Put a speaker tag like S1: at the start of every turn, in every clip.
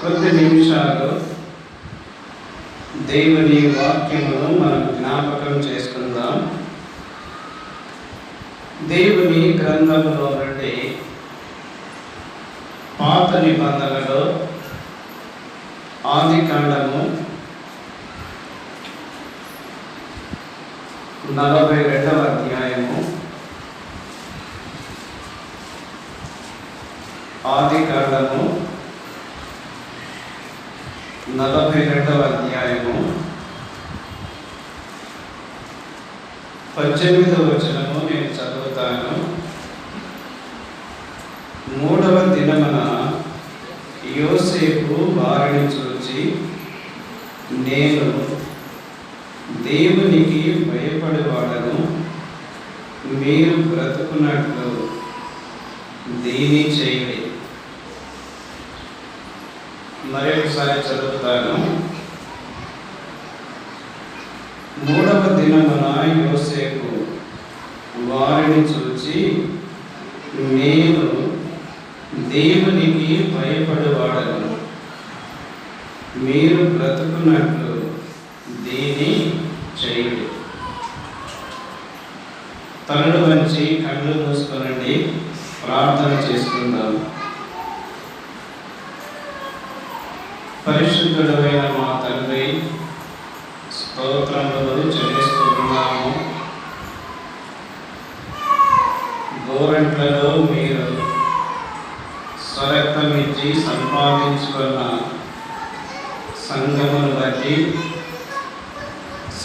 S1: కొద్ది నిమిషాలు దేవుని వాక్యమును మనం జ్ఞాపకం చేసుకుందాం. దేవుని గ్రంథములో నుండి పాత నిబంధనలో ఆదికాండము 42వ అధ్యాయము, ఆదికాండము 42వ అధ్యాయము 18వ వచనము నేను చదువుతాను. 3వ దినమున యోసేపు వారిని చూచి, నేను దేవునికి భయపడేవాడను, మీరు బ్రతుకున్నట్లు దీని చేయండి. మరొకసారి చదువుతాను. 3వ దినమున యోసేపు వారిని చూచి, నేను దేవునికి భయపడేవాడను, మీరు బ్రతుకున్నట్లు దీని చేయండి. తలలు వంచి కళ్ళు మూసుకొనండి, ప్రార్థన చేసుకుందాం. పరిశుద్ధుడైన మా తండ్రి, స్తోత్రములు చెల్లిస్తున్నాము. గోరంట్లలో మీరు స్వరక్తం ఇచ్చి సంపాదించుకున్న సంఘమును బట్టి,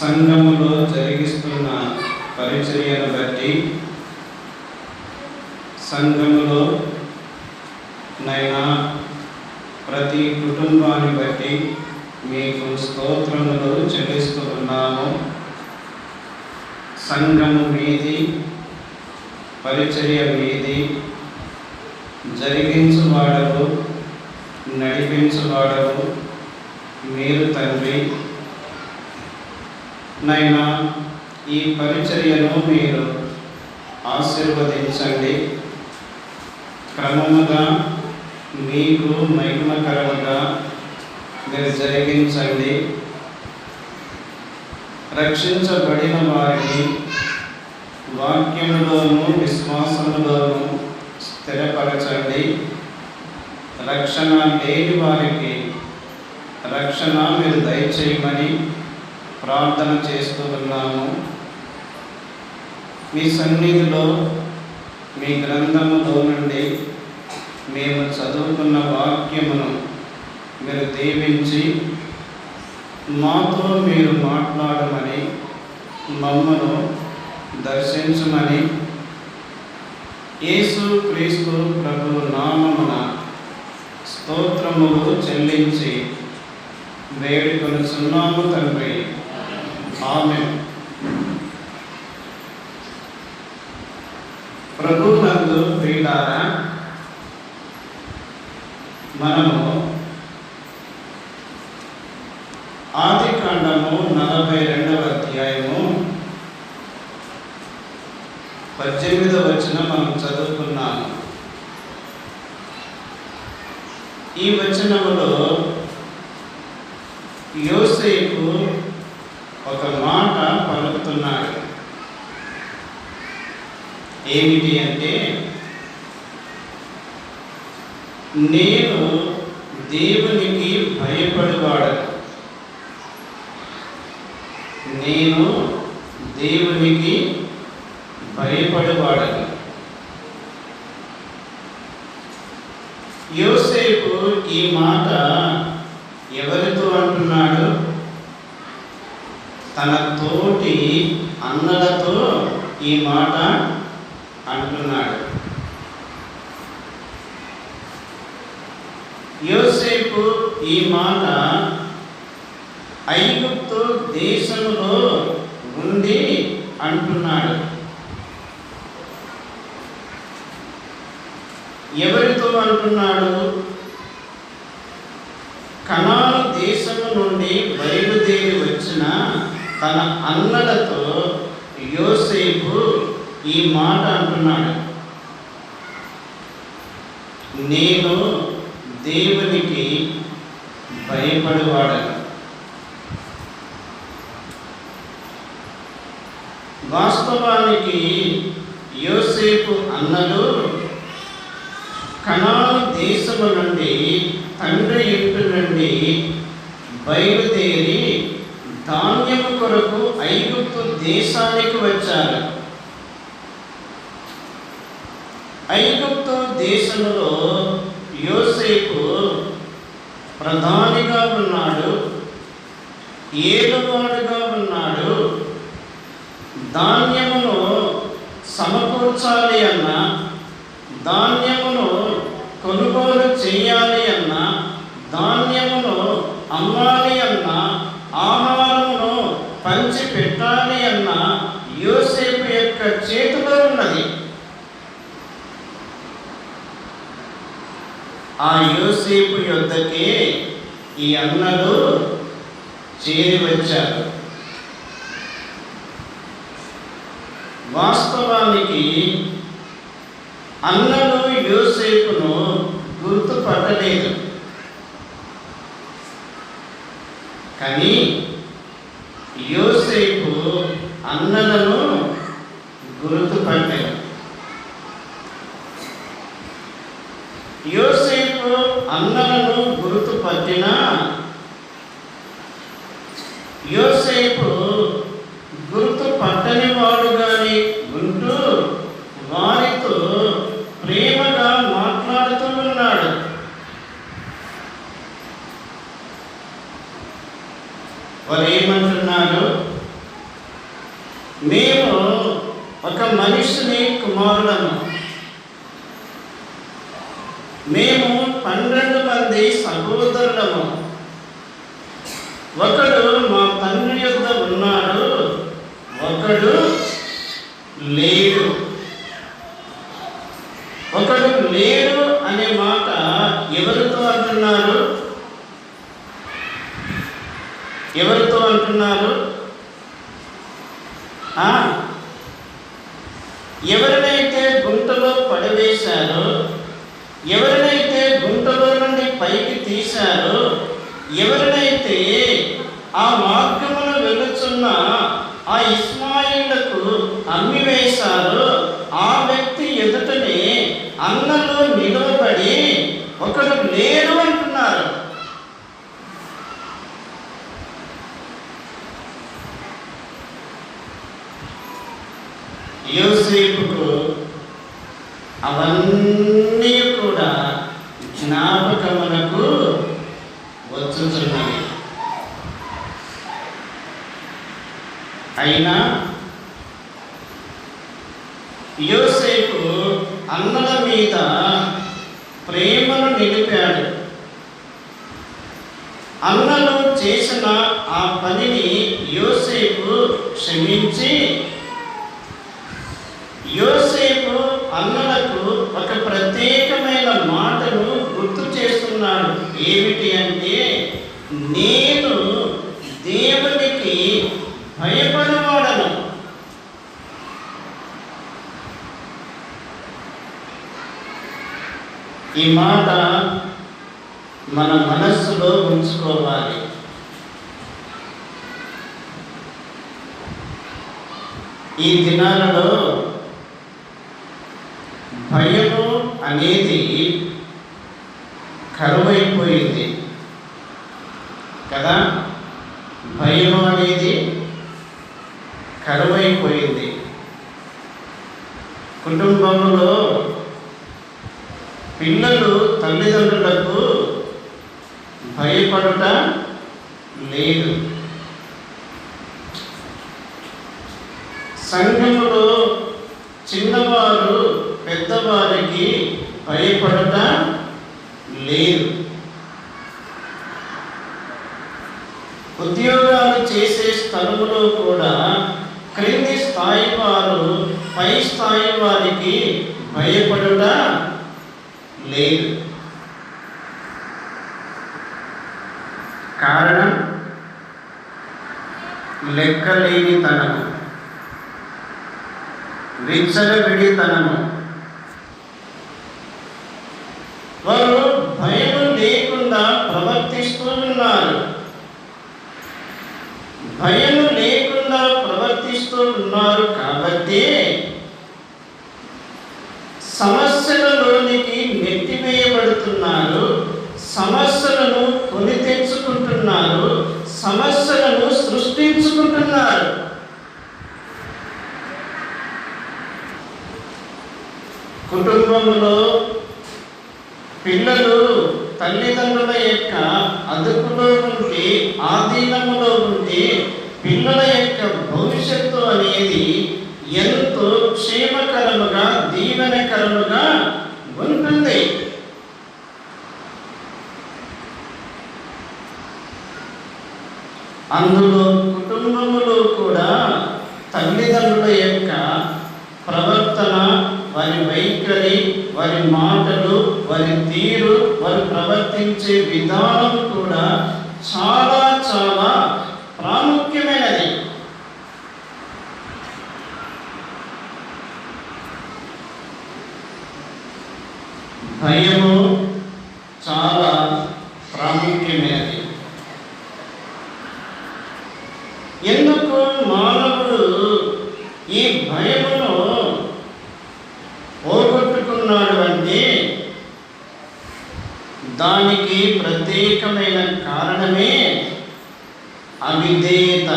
S1: సంఘములో జరిగిస్తున్న పరిచర్యను బట్టి, సంఘములో నైనా ప్రతి కుటుంబాన్ని బట్టి మీకు స్తోత్రములు చెల్లిస్తూ ఉన్నాము. సంఘము మీది, పరిచర్య మీది, జరిగించువాడవు, నడిపించువాడవు మీరు తండ్రి. నైనా ఈ పరిచర్యను మీరు ఆశీర్వదించండి. క్రమముగా మీకు మహిమకరముగా మీరు జరిగించండి. రక్షించబడిన వారిని వాక్యములోను విశ్వాసములోను స్థిరపరచండి. రక్షణ లేని వారికి రక్షణ మీరు దయచేయమని ప్రార్థన చేస్తూ ఉన్నాము. మీ సన్నిధిలో మీ గ్రంథములో నుండి మేము చదువుకున్న వాక్యమును మీరు దీవించి మాతో మీరు మాట్లాడమని, మమ్మను దర్శించమని యేసు క్రీస్తు ప్రభువు నామమున స్తోత్రములు చెల్లించి వేడుకొనుచున్నాము తండ్రి. ఆమేన్. ప్రభువునందు ప్రియులారా, మనము ఆదికాండము 42వ అధ్యాయము 18వ వచనం మనం చదువుకున్నాము. ఈ వచనములో యోసేపు ఒక మాట పలుకుతున్నాడు. ఏమిటి అంటే, నేను దేవునికి భయపడేవాడను, నేను దేవునికి భయపడేవాడను. యోసేపు ఈ మాట ఎవరితో అంటున్నాడు? తన తోటి అన్నలతో ఈ మాట అంటున్నాడు. యోసేపు ఈ మాట ఐగుప్తు దేశంలో ఉండి అంటున్నాడు. ఎవరితో అంటున్నాడు? కనాను దేశము నుండి బయలుదేరి వచ్చిన తన అన్నలతో యోసేపు ఈ మాట అంటున్నాడు. నేను దేవునికి భయపడువాడను. వాస్తవానికి యోసేపు అన్నలు కనాను దేశము నుండి తండ్రి ఇంటి నుండి బయలుదేరి ధాన్యము కొరకు ఐగుప్తు దేశానికి వచ్చారు. ఐగుప్తు దేశంలో యోసేపు ప్రధానిగా ఉన్నాడు, ఏలువాడుగా ఉన్నాడు. ధాన్యమును సమకూర్చాలి అన్నా, ధాన్యమును కొనుగోలు చేయాలి అన్నా, ధాన్యమును అమ్మాలి అన్నా, ఆహారమును పంచి పెట్టాలి అన్నా యోసేపు యొక్క చేతిలో ఉన్నది. ఆ యోసేపు యొద్దకే ఈ అన్నలు చేరి వచ్చారు. వాస్తవానికి అన్నలు యోసేపును గుర్తుపట్టలేదు, కానీ యోసేపు అన్నలను గుర్తుపట్టాడు. యోసేపు అన్నలను గుర్తుపట్టిన యోసేపు గుర్తుపట్టని వాడుగానే ఉంటూ వారితో ప్రేమగా మాట్లాడుతూ ఉన్నాడు. వారు ఏమంటున్నారు? మేము ఒక మనిషిని కుమారుడము, మేము 12 మంది సహోదరులము. ఒకడు మా తండ్రి యొద్ద ఉన్నాడు, ఒకడు లేడు. ఒకడు లేడు అనే మాట ఎవరితో అంటున్నారు? ఎవరితో అంటున్నారు? ఎవరినైతే గుంటలో పడవేశారో, ఎవరినైతే గుంటలో నుండి పైకి తీశారో, ఎవరినైతే ఆ మార్గమును వెలుచున్న ఆ ఇస్మాయిలకు అమ్మివేశారో ఆ వ్యక్తి ఎదుటనే అన్నలు నిలవబడి ఒకడు లేడు అంటున్నారు. యోసేపుకు అవన్నీ కూడా జ్ఞాపకమునకు వచ్చుచున్నవి. అయినా యోసేపు అన్నల మీద ప్రేమను నిలిపాడు. అన్నలు చేసిన ఆ పనిని యోసేపు క్షమించి యోసేపు అన్నలకు ఒక ప్రత్యేకమైన మాటను గుర్తు చేస్తున్నాడు. ఏమిటి అంటే, నేను దేవునికి భయపడవాడను. ఈ మాట మన మనస్సులో ఉంచుకోవాలి. ఈ దినాలలో భయము అనేది కరువైపోయింది కదా. భయం అనేది కరువైపోయింది. కుటుంబంలో పిల్లలు తల్లిదండ్రులకు భయపడుట లేదు. సంఘములో చిన్నవారు పెద్దవారికి భయపడుట లేదు. ఉద్యోగాలు చేసే స్థలములో కూడా క్రింది స్థాయి వారు పై స్థాయి వారికి భయపడుట లేదు. కారణం లెక్కలేనితనము, విచ్చలవిడితనము. వారు భయం లేకుండా ప్రవర్తిస్తున్నారు.
S2: ప్రవర్తిస్తూ ఉన్నారు. భయం లేకుండా ప్రవర్తిస్తూ ఉన్నారు కాబట్టి సమస్యలలోనికి నెట్టివేయబడుతున్నారు, సమస్యలను కొని తెచ్చుకుంటున్నారు, సమస్యలను సృష్టించుకుంటున్నారు. కుటుంబంలో పిల్లలు తల్లిదండ్రుల యొక్క అదుపులో ఉండి, ఆధీనములో ఉండి, పిల్లల యొక్క భవిష్యత్తు అనేది ఎంతో క్షేమకరముగా, దీవెనకరముగా ఉంటుంది. అందులో కుటుంబములో కూడా తల్లిదండ్రుల యొక్క ప్రవర్తన, వారి వైఖరి, వారి మాటలు, వారి తీరు, వారు ప్రవర్తించే విధానం కూడా చాలా చాలా ప్రాముఖ్యమైనది. భయము చాలా ప్రాముఖ్యమైనది. ఎందుకు మానవుడు ఈ భయమును పోగొట్టుకున్నాడు అంటే దానికి ప్రత్యేకమైన కారణమే అవిధేయత.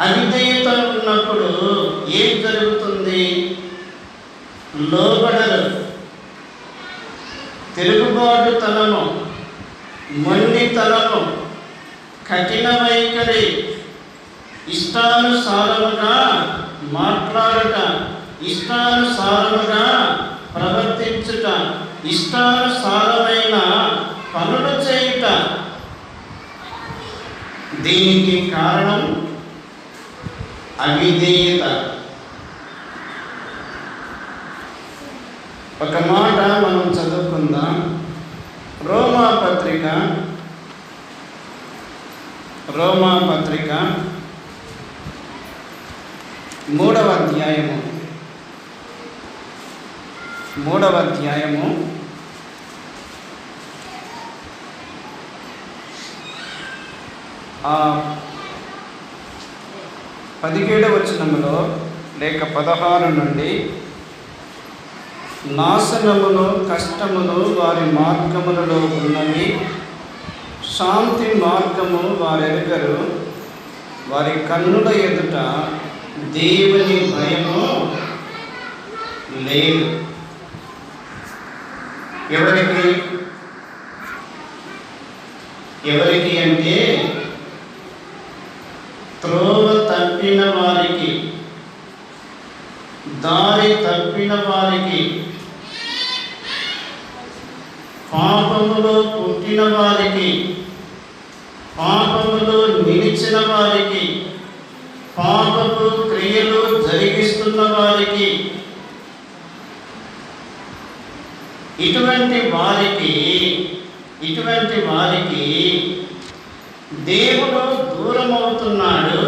S2: అవిధేయత ఉన్నప్పుడు ఏం జరుగుతుంది? లోబడరు, తిరుగుబాటుతనము, మొండితనము, కఠిన వైఖరి, ఇష్టానుసారముగా మాట్లాడుట, ఇష్టానుసారముగా ప్రవర్తించుట, ఇష్టానుసారమైన పనులు చేయుట. దీనికి కారణం అవిధేయత. ఒక మాట మనం చదువుకుందాం. రోమా పత్రిక 3వ అధ్యాయము 17వ వచనములో లేక 16 నుండి, నాశనమును కష్టమును వారి మార్గములలో ఉన్నవి, శాంతి మార్గము వారెరుగరు, వారి కన్నుల ఎదుట దేవుని భయము లేదు. ఎవరికి అంటే త్రోవ తప్పిన వారికి, దారి తప్పిన వారికి, పాపములో పుట్టిన వారికి, పాపములో నిలిచిన వారికి, పాపపు క్రియలు జరిగిస్తున్న వారికి, ఇటువంటి వారికి దేవుడు దూరమవుతున్నాడు,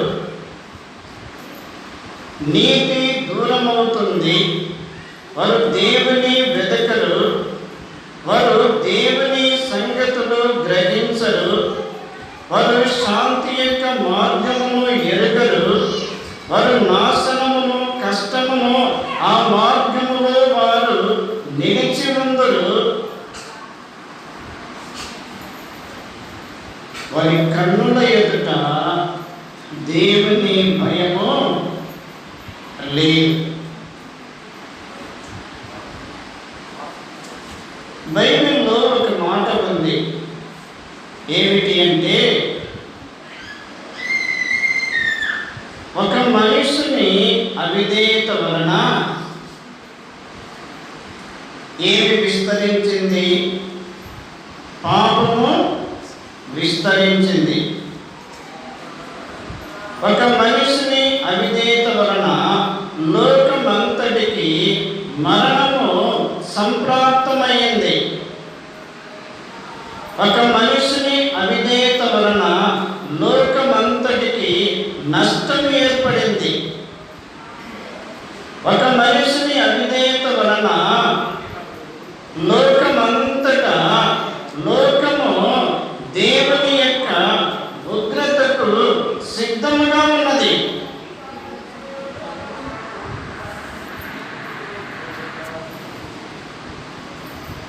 S2: నీతి దూరమవుతుంది. వారు దేవుని వెతకరు, వారు దేవుని సంగతులు గ్రహించరు, వారు శాంతి యొక్క మార్గమును ఎరుగరు, వారు నాశనమును కష్టమును ఆ మార్గములో వారు నిలిచి ఉందరు. వారి కన్నుల ఎదుట దేవుని భయము లేదు. బైబిల్లో ఒక మాట ఉంది. ఏమిటి అంటే, ఒక మనిషిని అవిధేయత వలన ఏమి విస్తరించింది? పాపము విస్తరించింది. ఒక మనిషిని అవిధేయత వలన లోకమంతటికి మరణము సంప్రాప్తమైంది. ఒక మనిషిని అవిధేయత వలన లోకమంతటికి నష్టం ఏర్పడింది. ఒక మనిషిని అవిధేయత వలన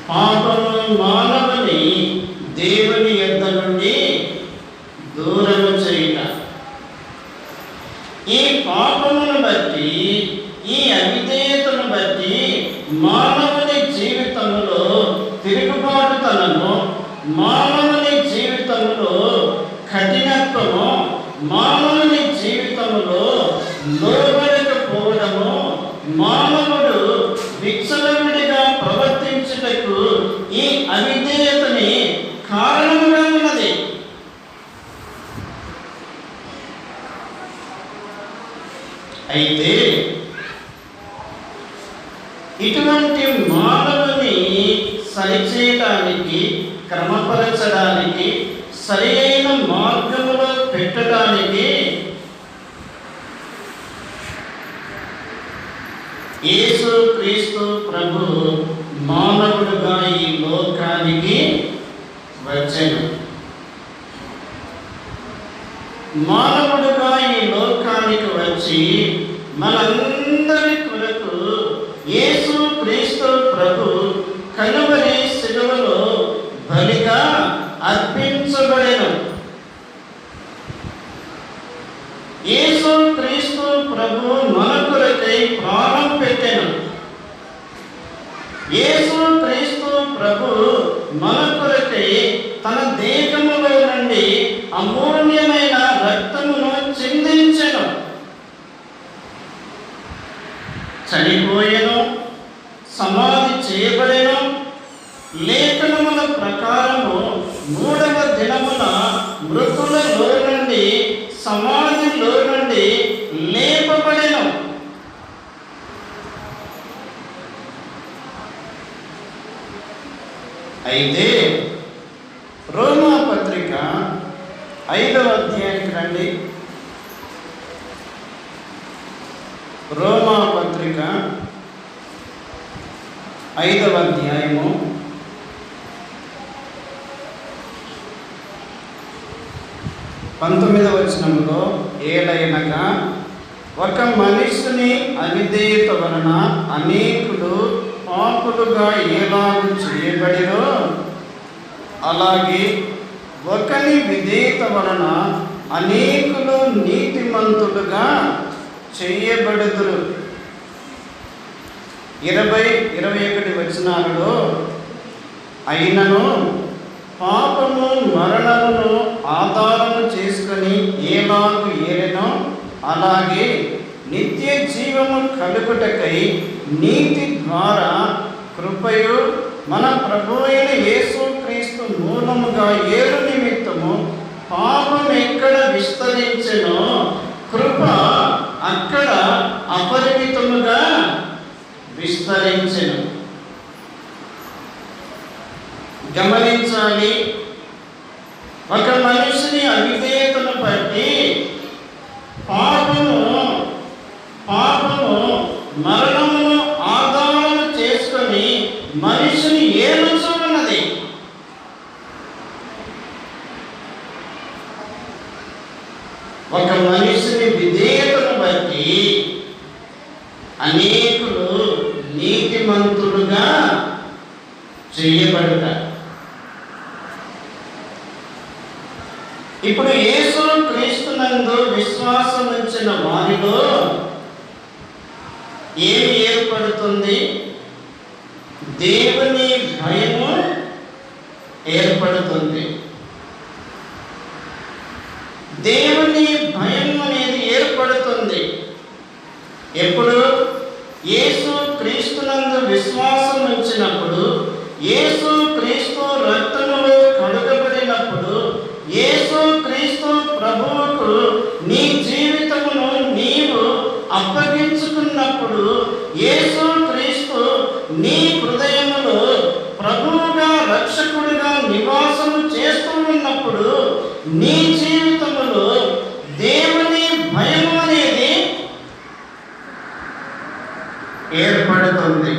S2: పాపము మానవుని దేవుని యొద్ద నుండి దూరము చేయుట. ఈ పాపమును బట్టి, ఈ అవిధేయతను బట్టి మానవుని జీవితంలో తిరుగుబాటుతనము, మానవుని జీవితంలో కఠినత్వము, మానవుని జీవితంలో లోబడకపోవడము, మానవుడు విచ్చలవిడిగా ప్రవర్తించుటకు ఈ అవిధేయతని కారణముగా ఉన్నది. అయితే ఇటువంటి మానవుని సరిచేయడానికి, క్రమపరచడానికి, సరైన మార్గంలో పెట్టడానికి యేసు క్రీస్తు ప్రభు మానవుడుగా ఈ లోకానికి వచ్చెను. మానవుడుగా ఈ లోకానికి వచ్చి మనందరి కొరకు యేసు క్రీస్తు ప్రభు కలువరి శిలువలో బలిగా అర్పించబడెను. యేసు క్రీస్తు ప్రభు మన కొరకై ప్రాణం పెట్టెను. యేసు క్రీస్తు ప్రభు మన కొరకై తన దేహములో నుండి అమూల్యమైన రక్తమును చిందించెను. చనిపోయెను, సమాధి చేయబడెను. లేఖనముల ప్రకారము 3వ దినమున మృతులలో నుండి, సమాధిలో నుండి లేపబడెను. అయితే రోమా పత్రిక 5వ అధ్యాయానికి రండి. రోమా పత్రిక 5వ అధ్యాయము 19వ వచనములో, ఏలయనగా ఒక మనిషిని అవిధేయత వలన అనేకులు పాపులుగా ఎలాగూ చేయబడిరో, అలాగే ఒకని విధేయత వలన అనేకులు నీతిమంతులుగా చేయబడుదురు. 20-21 వచనాలలో, అయినను పాపము మరణమును ఆధారము చేసుకొని ఎలాగు ఏలెనో, అలాగే నిత్య జీవము కలుగుటకై నీతి ద్వారా కృపయు మన ప్రభు అయిన యేసు క్రీస్తు మూలముగా ఏలు నిమిత్తము పాపం ఎక్కడ విస్తరించెనో కృప అక్కడ అపరిమితముగా విస్తరించెను. గమనించాలి, ఒక మనిషిని అవిధేయతను బట్టి పాపము మరణమును ఆధారం చేసుకొని మనిషిని ఏలుచున్నది. ఒక మనిషిని విధేయతను బట్టి అనేకులు నీతిమంతులుగా చేయబడతారు. ఇప్పుడు యేసు క్రీస్తునందు విశ్వాసం ఉంచిన వారిలో ఏమి ఏర్పడుతుంది? దేవుని భయము ఏర్పడుతుంది. దేవుని భయం అనేది ఏర్పడుతుంది ఎప్పుడు? యేసు క్రీస్తునందు విశ్వాసం ఉంచినప్పుడు, యేసు క్రీస్తు రక్తములో కడుగబడినప్పుడు, యేసు క్రీస్తు ప్రభువుకు నీ జీవితమును నీవు అప్పగించుకున్నప్పుడు, యేసు క్రీస్తు నీ హృదయములో ప్రభువుగా, రక్షకుడిగా నివాసము చేస్తూ ఉన్నప్పుడు నీ జీవితములో దేవుని భయం అనేది ఏర్పడుతుంది.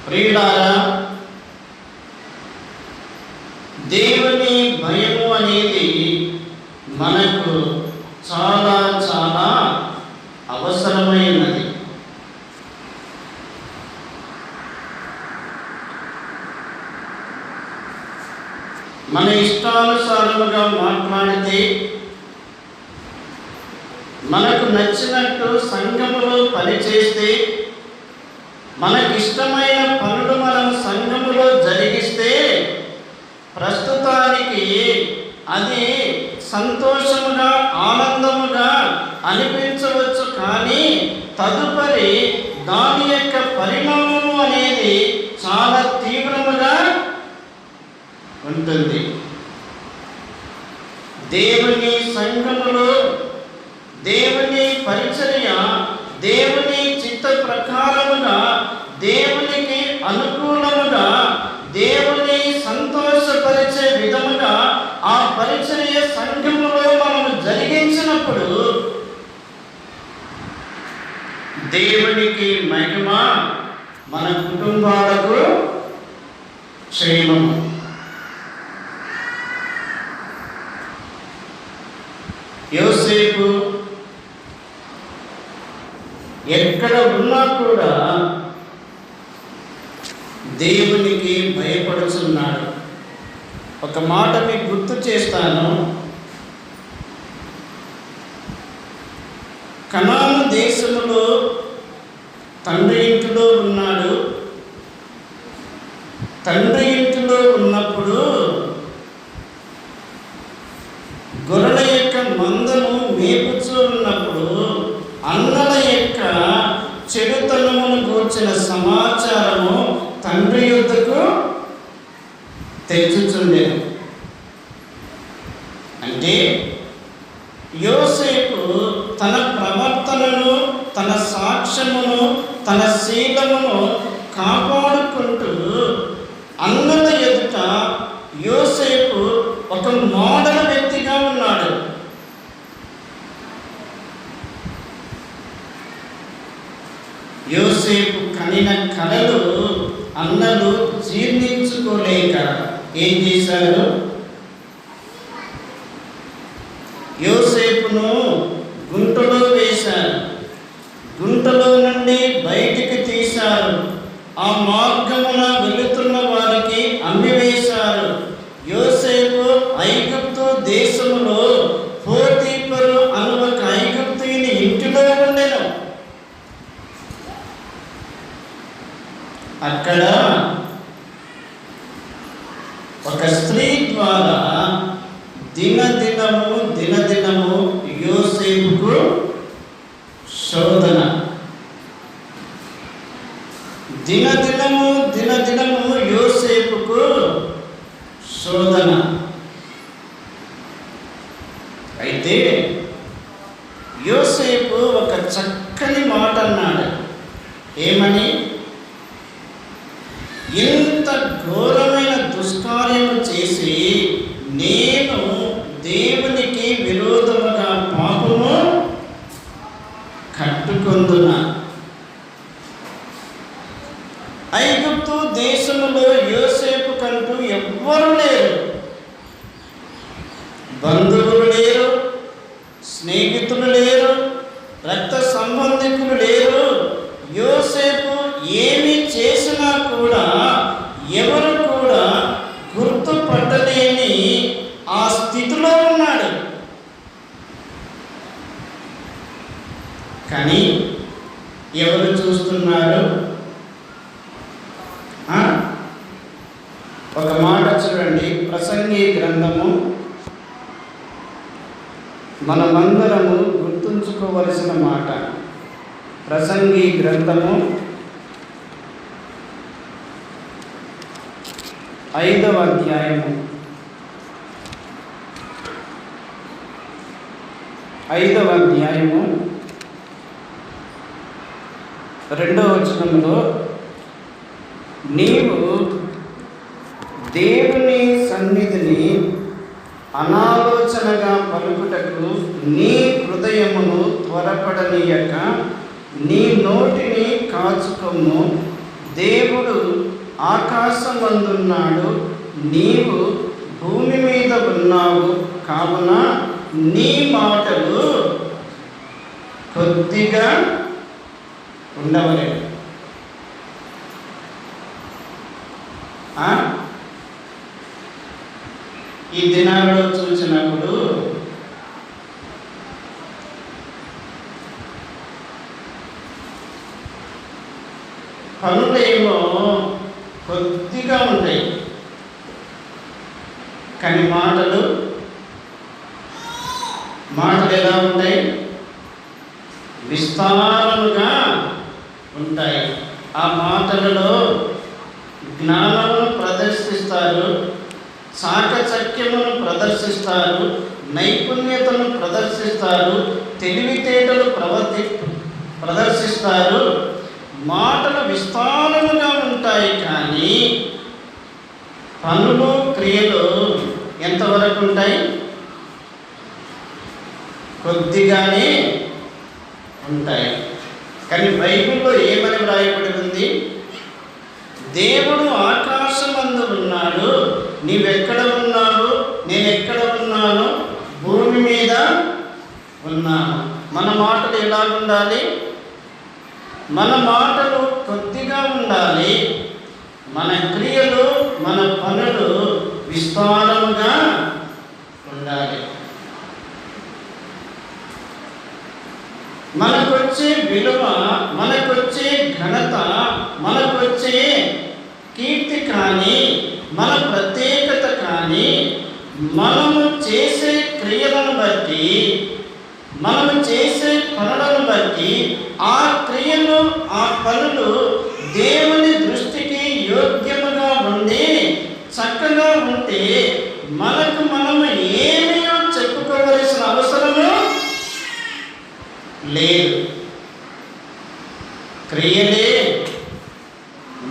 S2: ప్రియులారా, దేవుని భయము అనేది మనకు చాలా చాలా అవసరమైనది. మన ఇష్టానుసారముగా మాట్లాడితే, మనకు నచ్చినట్టు సంఘములో పనిచేస్తే, మనకిష్టమైన పనులు మనం సంఘములో జరిగిస్తే ప్రస్తుతానికి అది సంతోషముగా ఆనందముగా అనిపించవచ్చు, కానీ తదుపరి దాని యొక్క పరిణామము అనేది చాలా తీవ్రముగా ఉంటుంది. దేవుని సంఘములో దేవుని పరిచర్య దేవుని చిత్త ప్రకారముగా, దేవునికి అనుకూలముగా, దేవుని సంతోషపరిచే విధముగా ఆ పరిచర్య సంఘములో మనము జరిగించినప్పుడు దేవునికి మహిమ, మన కుటుంబాలకు క్షేమము. యోసేపు ఎక్కడ ఉన్నా కూడా దేవునికి భయపడుతున్నాడు. ఒక మాట మీకు గుర్తు చేస్తాను. కనాను దేశములో తండ్రి ఇంటిలో ఉన్నాడు. తండ్రి ఇంటిలో ఉన్నప్పుడు గొర్రెల యొక్క మందను మేపుచూ ఉన్నప్పుడు అన్నల యొక్క చెడుతనమును గూర్చిన సమాచారము తండ్రి యొద్దకు తెచ్చుచుండెను. అంటే యోసేపు తన ప్రవర్తనను, తన సాక్ష్యమును, తన శీలమును కాపాడుకుంటూ అన్నల ఎదుట యోసేపు ఒక మోడల్ వ్యక్తిగా ఉన్నాడు. యోసేపు కనిన కలలు అన్నలు జీర్ణించుకోలేక ఏం చేశారు? యోసేపును గుంటలో వేశారు. గుంటలో నుండి బయటికి తీశారు. ఆ మార్గమున వెళుతున్న వారికి అమ్మివేశారు. యోసేపు ఐగుప్తు దేశములో పోతీఫరు అను ఒక ఐగుప్తీయుని ఇంటిలో ఉండెను. అక్కడ ఒక స్త్రీ ద్వారా దినదినము యోసేపుకు శోధన. దినదినము యోసేపుకు శోధన. అయితే యోసేపు ఒక చక్కని మాట అన్నాడు. ఏమని? ఇంత ఘోరమైన దుష్కార్యము చేసి నేను దేవునికి విరోధముగా పాపము కట్టుకొందున. ఐగుప్తు దేశములో యోసేపు కంటూ ఎవ్వరు లేరు. బంధువులు లేరు, స్నేహితులు లేరు, రక్త సంబంధికులు లేరు. యోసేపు ఏమి చేసినా కూడా ఎవరు కూడా గుర్తుపట్టలేని ఆ స్థితిలో ఉన్నాడు. కానీ ఎవరు చూస్తున్నారు? ఒక మాట చూడండి, ప్రసంగి గ్రంథము మనమందరము గుర్తుంచుకోవలసిన మాట. ప్రసంగి గ్రంథము 5వ అధ్యాయము 2వ వచనంలో, నీవు దేవుని సన్నిధిని అనాలోచనగా పలుకుటకు నీ హృదయమును త్వరపడనీయక నీ నోటిని కాచుకొమ్ము. దేవుడు ఆకాశమందున్నాడు, నీవు భూమి మీద ఉన్నావు, కావున నీ మాటలు కొద్దిగా ఉండవలేదు. ఈ దినాల్లో చూసినప్పుడు పనులేమో కొద్దిగా ఉంటాయి, కానీ మాటలు ఎలా ఉంటాయి? విస్తారముగా ఉంటాయి. ఆ మాటలలో జ్ఞానమును ప్రదర్శిస్తారు, చాకచక్యమును ప్రదర్శిస్తారు, నైపుణ్యతను ప్రదర్శిస్తారు, తెలివితేటలు ప్రదర్శిస్తారు. మాటలు విస్తారముగా ఉంటాయి, కానీ పనులు క్రియలు ఎంతవరకు ఉంటాయి? కొద్దిగానే ఉంటాయి. కానీ బైబిల్లో ఏమని వ్రాయబడి ఉంది? దేవుడు ఆకాశమందు ఉన్నాడు, నీవెక్కడ ఉన్నావు, నేనెక్కడ ఉన్నాను? భూమి మీద ఉన్నాను. మన మాటలు ఎలా ఉండాలి? మన మాటలు కొద్దిగా ఉండాలి, మన క్రియలు మన పనులు విస్తారముగా ఉండాలి. మనకొచ్చే విలువ, మనకొచ్చే ఘనత, మనకొచ్చే కీర్తి కానీ, మన ప్రత్యేకత కానీ మనము చేసే క్రియలను బట్టి, మనము చేసే పనులను బట్టి, ఆ క్రియలు ఆ పనులు దేవుని దృష్టికి యోగ్యముగా ఉండి చక్కగా ఉంటే మనకు మనము ఏమీయో చెప్పుకోవలసిన అవసరము లేదు. క్రియలే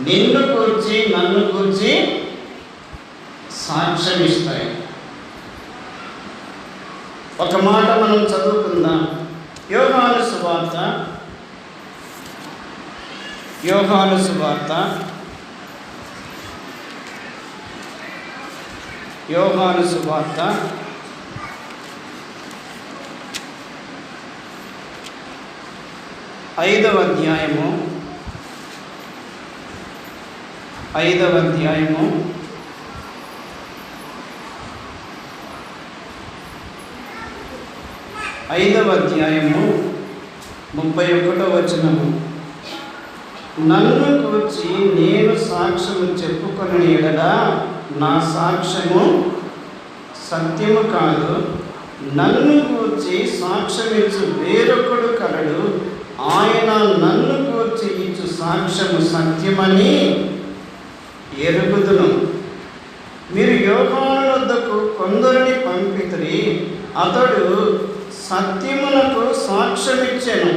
S2: నిన్ను కూర్చి నన్ను కూర్చి సాక్ష్యం ఇస్తాయి. ఒక మాట మనం చదువుకుందాం. యోహాను సువార్త 5వ అధ్యాయము 5వ అధ్యాయము 31వ వచనము. నన్ను కూర్చి నేను సాక్ష్యము చెప్పుకొని ఎడల నా సాక్ష్యము సత్యము కాదు, నన్ను కూర్చి సాక్ష్యమిచ్చు వేరొకడు కలడు, ఆయన నన్ను కూర్చి ఇచ్చు సాక్ష్యము సత్యమని ఎరుగుదును. మీరు యోహాను వద్దకు కొందరిని పంపితిరి, అతడు సత్యమునకు సాక్ష్యమిచ్చెను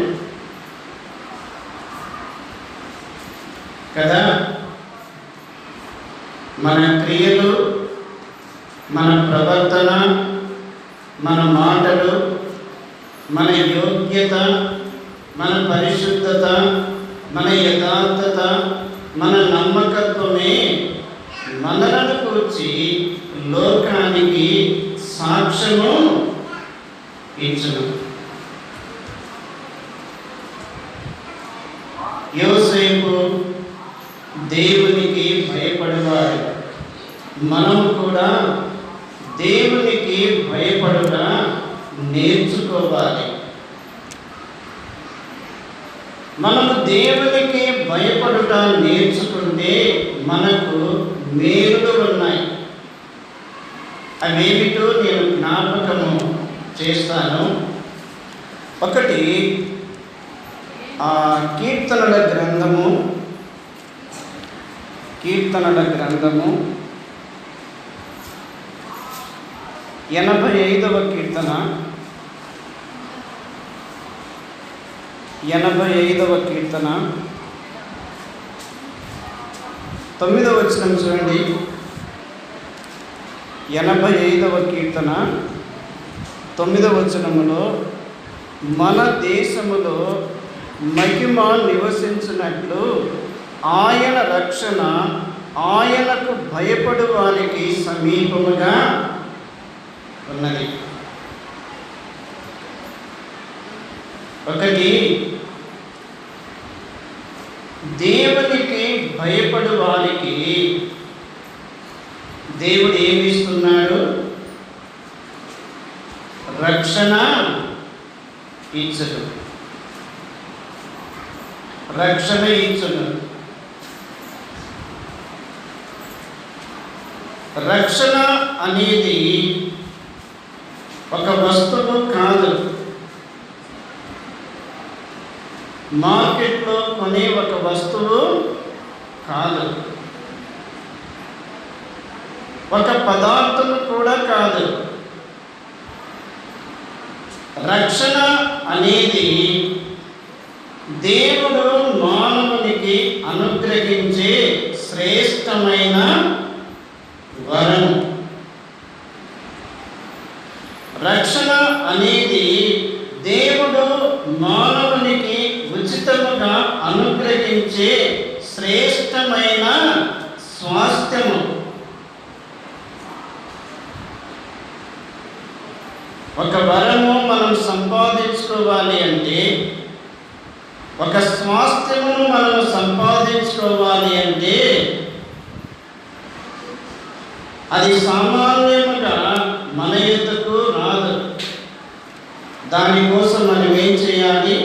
S2: కదా. మన క్రియలు, మన ప్రవర్తన, మన మాటలు, మన యోగ్యత, మన పరిశుద్ధత, మన యథార్థత, మన నమ్మకత్వమే మనలను కూర్చి లోకానికి సాక్ష్యము ఇచ్చును. యోసేపు దేవునికి భయపడేవాడు. మనము కూడా దేవునికి భయపడుట నేర్చుకోవాలి. మనము దేవునికి భయపడుట నేర్చుకుంటే మనకు మేలులు ఉన్నాయి. అవేమిటో నేను జ్ఞాపకము చేస్తాను. ఒకటి, కీర్తనల గ్రంథము 85వ కీర్తన 9వ వచనం చూడండి. 85వ కీర్తన 9వ వచనములో, మన దేశములో మహిమ నివసించినట్లు ఆయన రక్షణ ఆయనకు భయపడు వారికి సమీపముగా ఉన్నది. ఒకటి, దేవునికి భయపడు వారికి దేవుడు ఏమి ఇస్తున్నాడు? రక్షణ ఇచ్చును. రక్షణ ఇచ్చును. రక్షణ అనేది ఒక వస్తువు కాదు. మార్కెట్లో కొనే ఒక వస్తువు కాదు. ఒక పదార్థం కూడా కాదు. రక్షణ అనేది దేవుడు మానవునికి అనుగ్రహించే శ్రేష్టమైన వరం. రక్షణ అనేది దేవుడు మానవునికి ఉచితముగా అనుగ్రహించే శ్రేష్టమైన స్వాస్థ్యము. ఒక వరము మనం సంపాదించుకోవాలి అంటే, ఒక స్వాస్థ్యమును మనం సంపాదించుకోవాలి అంటే అది సామాన్యముగా మన యొద్దకు రాదు. దానికోసం మనం ఏం చేయాలి?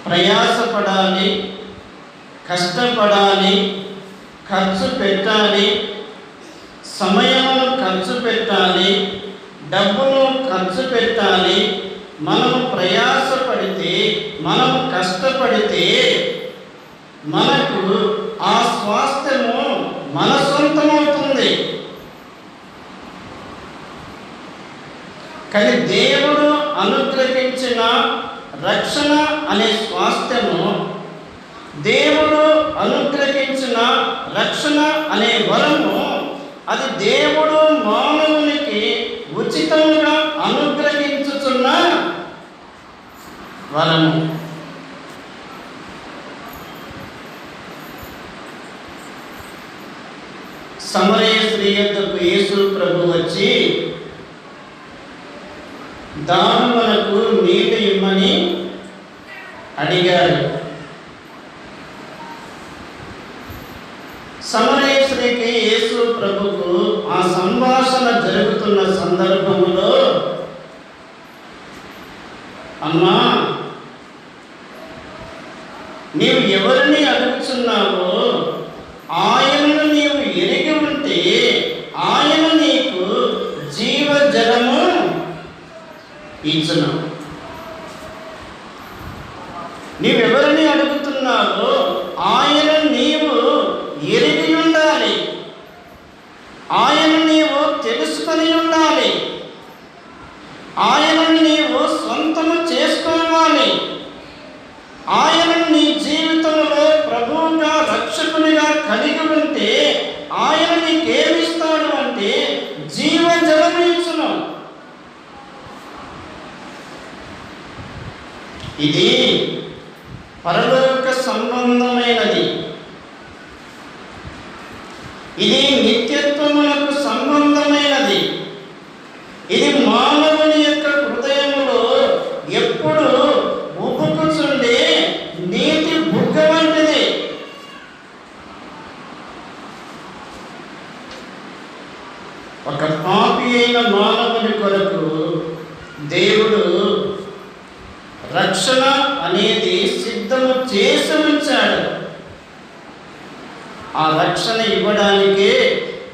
S2: ప్రయాసపడాలి, కష్టపడాలి, ఖర్చు పెట్టాలి, సమయమును ఖర్చు పెట్టాలి, డబ్బును ఖర్చు పెట్టాలి. మనం ప్రయాసపడితే, మనం కష్టపడితే మనకు ఆ స్వాస్థ్యము మన సొంతమవుతుంది. కానీ దేవుడు అనుగ్రహించిన రక్షణ అనే స్వాస్థ్యము, దేవుడు అనుగ్రహించిన రక్షణ అనే వరము, అది దేవుడు మానవునికి ఉచితంగా అనుగ్రహించుచున్న వరము. సమరయ స్త్రీ యొద్దకు యేసు ప్రభు వచ్చి దాహమునకు నీటి ఇమ్మని అడిగాడు. సమరయ స్త్రీకి యేసు ప్రభుకు ఆ సంభాషణ జరుగుతున్న సందర్భములో, అమ్మా, నీవు ఎవరిని అడుగుతున్నావో ఆయనను నీవు ఎరిగి ఉంటే ఆయన నీకు జీవజలము ఇచ్చును. నీవెవరిని అడుగుతున్నావో ఆయన నీవు ఎరిగి ఉండాలి, ఆయన నీవు తెలుసుకొని ఉండాలి, ఆయనను నీవు సొంతము చేసుకోవాలి. ఆయనను నీ జీవితంలో ప్రభువుగా రక్షకునిగా కలిగి ఉంటే ఆయన నీకేమిస్తాడు అంటే జీవజలము ఇచ్చును. ఇది పరలోక సంబంధమైనది. ఇది నిత్యత్వములకు సంబంధమైనది. ఇది మానవుని యొక్క హృదయములో ఎప్పుడు ఉబుకుచుండే నీటి బుగ్గ వంటిది. ఒక పాపి అయిన మానవుని కొరకు దేవుడు రక్షణ అనేది సిద్ధము చేసి ఉంచాడు. ఆ రక్షణ ఇవ్వడానికే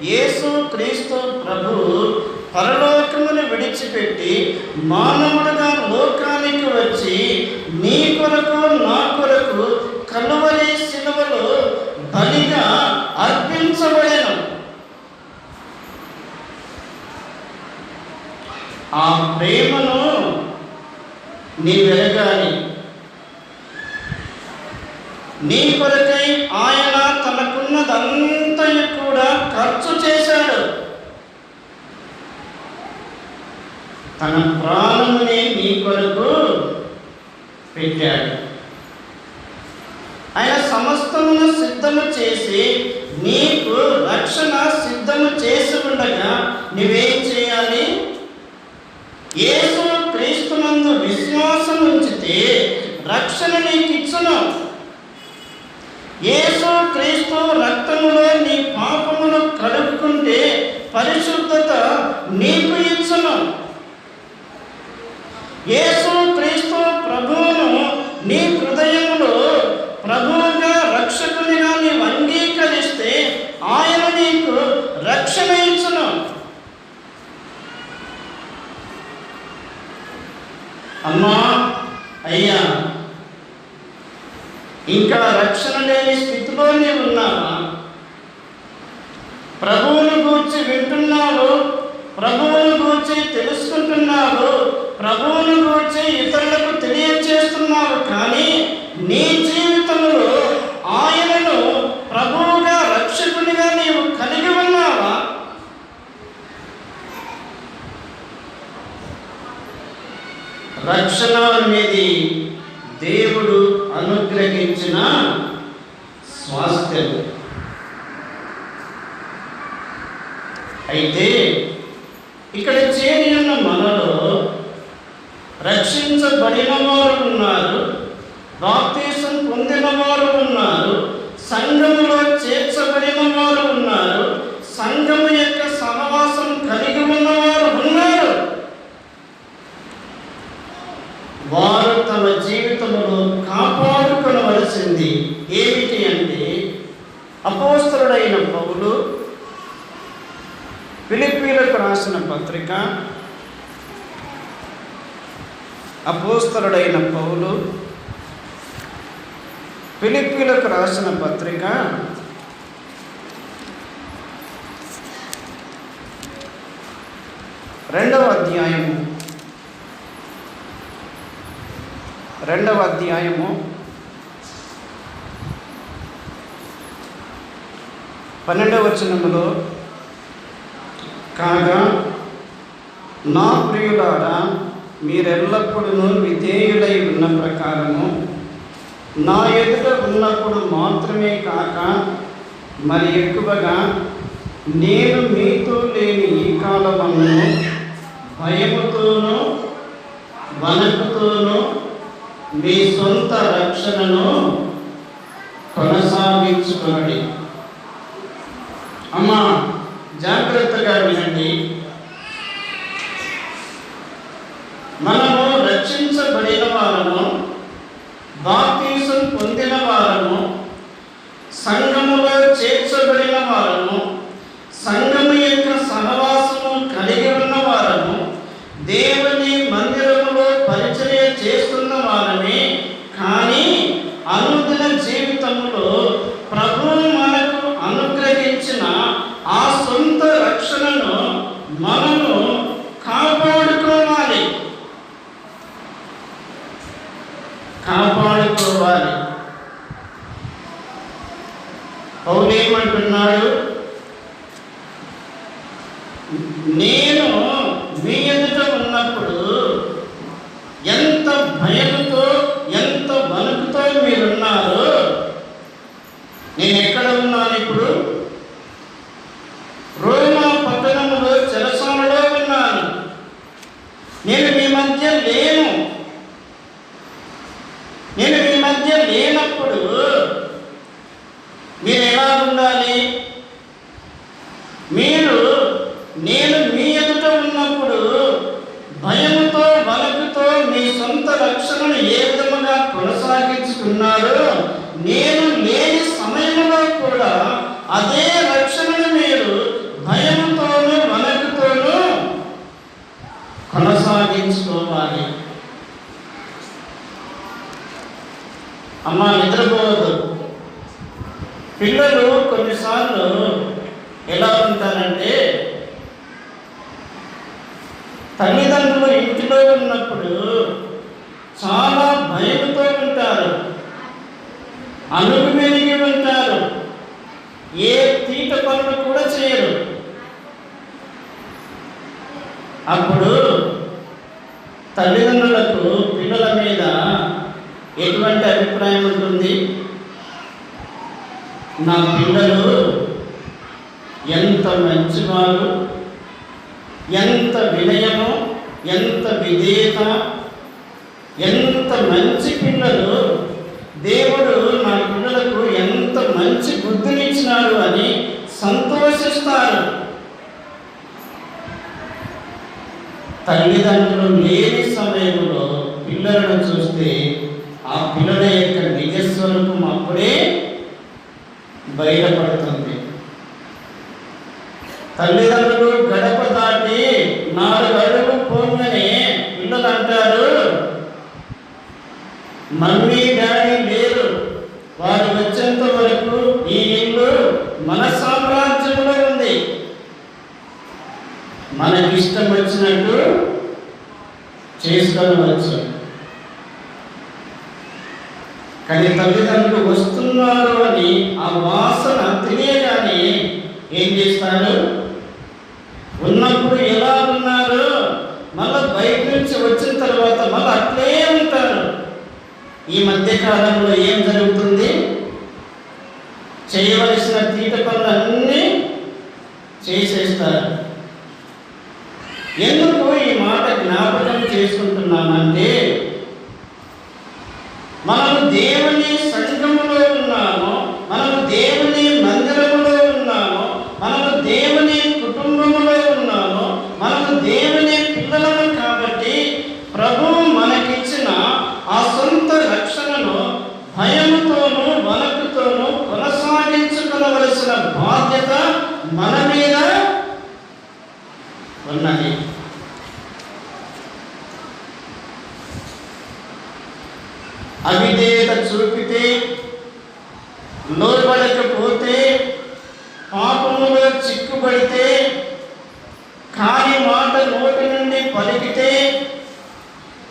S2: యేసు క్రీస్తు ప్రభు పరలోకమును విడిచిపెట్టి మానవుడుగా లోకానికి వచ్చి నీ కొరకు నా కొరకు కలువరి శిలువలో బలిగా అర్పించబడెను. ఆ ప్రేమను నీ వెలగాలి. నీ కొరకై ఆయన తనకున్నదంతయు కూడా ఖర్చు చేశాడు. తన ప్రాణముని నీ కొరకు పెట్టాడు. ఆయన సమస్తమును సిద్ధము చేసి నీకు రక్షణ సిద్ధము చేసి ఉండగా నువ్వేం చేయాలి? యేసు క్రీస్తునందు విశ్వాసం ఉంచితే రక్షణ నీకు ఇచ్చును. యేసు క్రీస్తు రక్తములో నీ పాపమును కడుక్కుంటే పరిశుద్ధత నీకు ఇచ్చును. యేసు క్రీస్తు ప్రభువును నీ హృదయంలో ప్రభువుగా రక్షకునిగా నీవు అంగీకరిస్తే ఆయన నీకు రక్షణ ఇచ్చును. అమ్మా, అయ్యా, ఇంకా రక్షణ లేని స్థితిలో నీవు ఉన్నావా? ప్రభువుని గూర్చి వింటున్నావు, ప్రభువుని గూర్చి తెలుసుకుంటున్నావు, ప్రభువుని గూర్చి ఇతరులకు తెలియజేస్తున్నావు, కానీ నీ జీవితంలో ఆయనను ప్రభువుగా రక్షకునిగా నీవు కలిగి ఉన్నావా? రక్షణ అనేది దేవుడు అనుగ్రహించిన స్వాస్థ్యం. అయితే ఇక్కడ చేరి ఉన్న మనలో రక్షించబడిన వారు ఉన్నారు, బాప్తీసం పొందిన వారు ఉన్నారు, సంఘములో చేర్చబడిన వారు ఉన్నారు, సంఘము యొక్క సహవాసం కలిగి ఉన్నవారు ఉన్నారు. వారు తమ జీవితంలో కాపాడుకోవలసింది ఏమిటి అంటే, అపోస్తలుడైన పౌలు ఫిలిప్పీలకు రాసిన పత్రిక, అపోస్తలుడైన పౌలు ఫిలిప్పీలకు రాసిన పత్రిక 2వ అధ్యాయము 12వ వచనములో, కాగా నా ప్రియులారా, మీరెల్లప్పుడూ విధేయులై ఉన్న ప్రకారము నా ఎదుట ఉన్నప్పుడు మాత్రమే కాక మరి ఎక్కువగా నేను మీతో లేని ఈ కాలమును భయముతోనూ వణకుతోనూ మీ సొంత రక్షణను కొనసాగించుకోండి. అమ్మా, జాగ్రత్తగా వినండి. మనము రక్షించబడిన వారము, బాప్తీసం పొందిన వారము, సంఘములో చేర్చబడిన వారము, సంఘము యొక్క సహవాసము కలిగి ఉన్న వారము, దేవుని మందిరములో పరిచర్య చేస్తున్న వారమే. కానీ అనుదిన జీవితంలో ప్రభువు మనకు అనుగ్రహించిన ఆ సొంత రక్షణను మనము కాపాడుకోవాలి. పౌలు ఏమంటున్నాడు? నేను మీ ఎదుట ఉన్నప్పుడు ఎంత భయంతో, ఎంత వణుకుతో మీరున్నారు. నేను ఎక్కడ ఉన్నాను ఇప్పుడు? రోమా పట్టణంలో చెరసాలలో ఉన్నాను. నేను మీ మధ్య లేను. నేను మీ మధ్య లేనప్పుడు మీరు ఎలా ఉండాలి? నేను మీ ఎదుట ఉన్నప్పుడు భయముతో, వణకుతో మీ సొంత రక్షణను ఏ విధముగా కొనసాగించుకున్నారో, నేను లేని సమయంలో కూడా అదే రక్షణను మీరు భయముతోనూ వణకుతోనూ కొనసాగించుకోవాలి. అమ్మ, నిద్రపోవద్దు. పిల్లలు కొన్నిసార్లు ఎలా ఉంటారంటే, తల్లిదండ్రులు ఇంటిలో ఉన్నప్పుడు చాలా భయంతో ఉంటారు, అనుగుమెలిగి ఉంటారు, ఏ తీట పనులు కూడా చేయరు. అప్పుడు తల్లిదండ్రులకు పిల్లల మీద ఎటువంటి అభిప్రాయం ఉంటుంది? నా పిల్లలు ఎంత మంచివారు, ఎంత వినయము, ఎంత విధేయత, ఎంత మంచి పిల్లలు, దేవుడు నా పిల్లలకు ఎంత మంచి బుద్ధినిచ్చినాడు అని సంతోషిస్తారు. తల్లిదండ్రులు లేని సమయంలో పిల్లలను చూస్తే ఆ పిల్లల యొక్క నిజస్వరూపం అప్పుడే బయటపడుతుంది. తల్లిదండ్రులు గడప దాటి 4 అడుగులు పోగానే పిల్లలు అంటారు, మమ్మీ డాడీ లేరు, వారు వచ్చేంత వరకు ఈ ఇల్లు మన సామ్రాజ్యంలో ఉంది, మనకిష్టం వచ్చినట్టు చేసుకోవచ్చు. కానీ తల్లిదండ్రులు వస్తున్నారు అని ఆ వాసన తెలియగానే ఏం చేస్తారు? ఉన్నప్పుడు ఎలా ఉన్నారు, మళ్ళీ బయట నుంచి వచ్చిన తర్వాత మళ్ళీ అట్లే ఉంటారు. ఈ మధ్య కాలంలో ఏం జరుగుతుంది? చేయవలసిన తీట పనులన్నీ చేసేస్తారు. ఎందుకు ఈ మాట జ్ఞాపకం చేసుకుంటున్నామంటే, మనము దేవుని సంఘములో ఉన్నాము, మనము దేవుని మందిరములో ఉన్నాము, మనము దేవుని కుటుంబములో ఉన్నాము, మనము దేవుని పిల్లలము. కాబట్టి ప్రభువు మనకిచ్చిన ఆ సొంత రక్షణను భయముతోనూ వణకుతోనూ కొనసాగించుకోవలసిన బాధ్యత మన మీద ఉన్నది. అవిధేయత చూపితే, లోబడకపోతే, పాపములో చిక్కుబడితే, కాని మాట నోటి నుండి పలికితే,